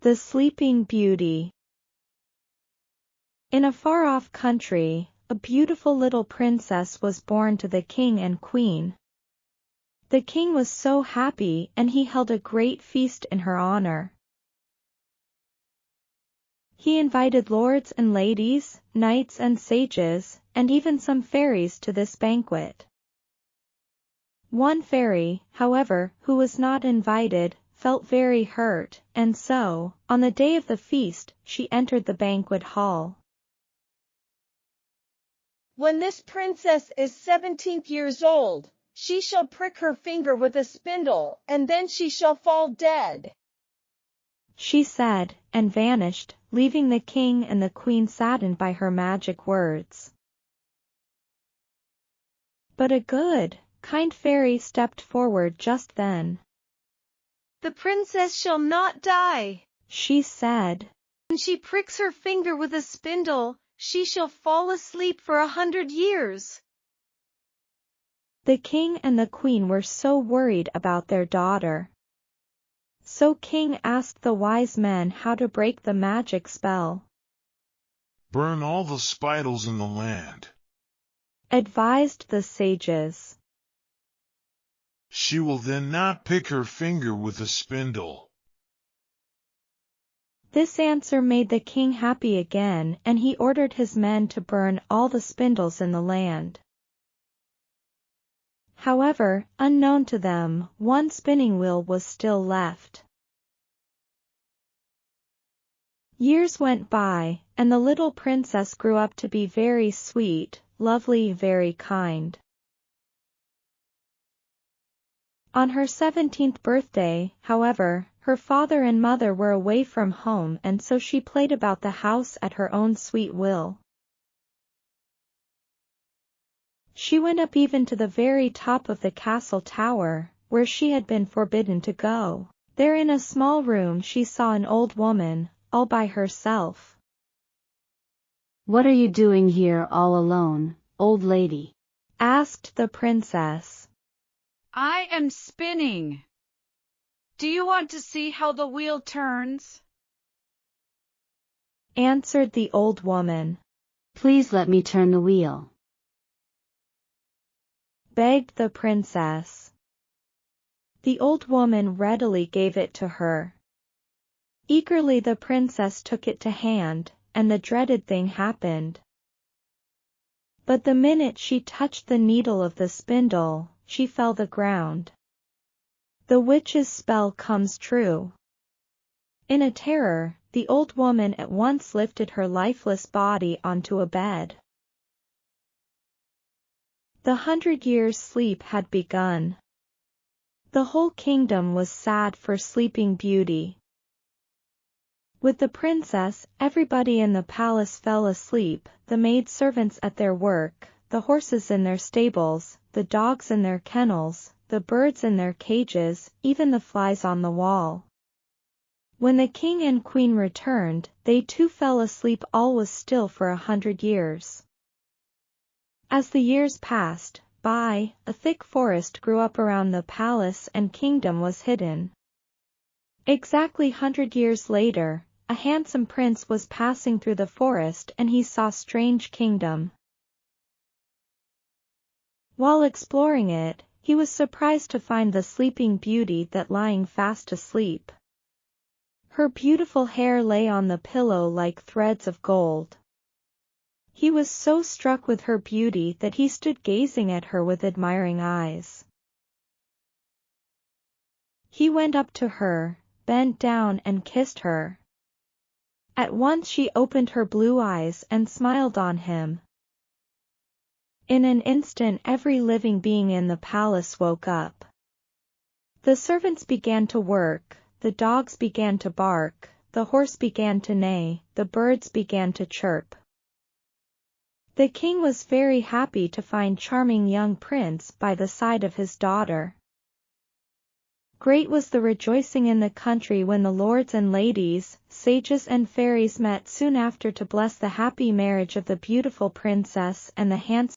The Sleeping Beauty. In a far-off country, a beautiful little princess was born to the king and queen. The king was so happy and he held a great feast in her honor. He invited lords and ladies, knights and sages, and even some fairies to this banquet. One fairy, however, who was not invited, felt very hurt, and so, on the day of the feast, she entered the banquet hall. When this princess is 17 years old, she shall prick her finger with a spindle, and then she shall fall dead, she said, and vanished, leaving the king and the queen saddened by her magic words. But a good, kind fairy stepped forward just then. "The princess shall not die," she said. "When she pricks her finger with a spindle, she shall fall asleep for 100 years. The king and the queen were so worried about their daughter. So king asked the wise men how to break the magic spell. "Burn all the spiders in the land," advised the sages. "She will then not pick her finger with a spindle." This answer made the king happy again, and he ordered his men to burn all the spindles in the land. However, unknown to them, one spinning wheel was still left. Years went by, and the little princess grew up to be very sweet, lovely, very kind. On her 17th birthday, however, her father and mother were away from home, and so she played about the house at her own sweet will. She went up even to the very top of the castle tower, where she had been forbidden to go. There in a small room she saw an old woman, all by herself. "What are you doing here all alone, old lady?" asked the princess. "I am spinning. Do you want to see how the wheel turns?" answered the old woman. "Please let me turn the wheel," begged the princess. The old woman readily gave it to her. Eagerly the princess took it to hand, and the dreaded thing happened. But the minute she touched the needle of the spindle, she fell the ground. The witch's spell comes true. In a terror, the old woman at once lifted her lifeless body onto a bed. The 100 years' sleep had begun. The whole kingdom was sad for Sleeping Beauty. With the princess, everybody in the palace fell asleep, the maidservants at their work, the horses in their stables, the dogs in their kennels, the birds in their cages, even the flies on the wall. When the king and queen returned, they too fell asleep. All was still for 100 years. As the years passed by, a thick forest grew up around the palace and kingdom was hidden. Exactly 100 years later, a handsome prince was passing through the forest and he saw a strange kingdom. While exploring it, he was surprised to find the Sleeping Beauty that lying fast asleep. Her beautiful hair lay on the pillow like threads of gold. He was so struck with her beauty that he stood gazing at her with admiring eyes. He went up to her, bent down and kissed her. At once she opened her blue eyes and smiled on him. In an instant every living being in the palace woke up. The servants began to work, the dogs began to bark, the horse began to neigh, the birds began to chirp. The king was very happy to find charming young prince by the side of his daughter. Great was the rejoicing in the country when the lords and ladies, sages and fairies met soon after to bless the happy marriage of the beautiful princess and the handsome